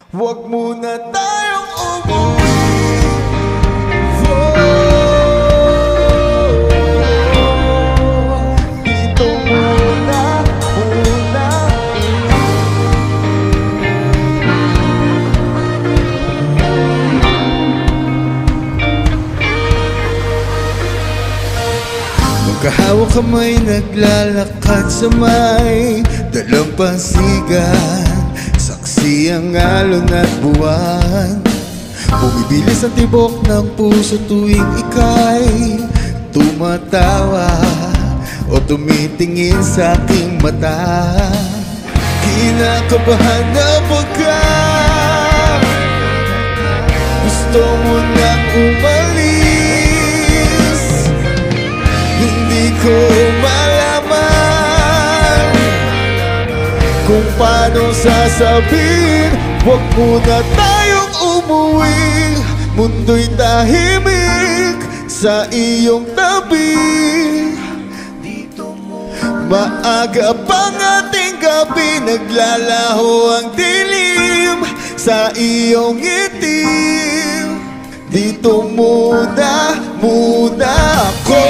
Huwag muna tayong umuwi. Dito muna, muna. Magkahawak kamay naglalakad sa may dalampasigan. Saksi ang alon at buwan. Bumibilis ang tibok ng puso tuwing ika'y tumatawa o tumitingin sa aking mata. Kinakabahan na baka gusto mo nang umalis. Hindi ko malaman kung paano sasabihin. Huwag muna tayong umuwi. Mundo'y tahimik sa iyong tabi. Maaga pang ating gabi, naglalaho ang dilim sa iyong itim. Dito muna, muna ako.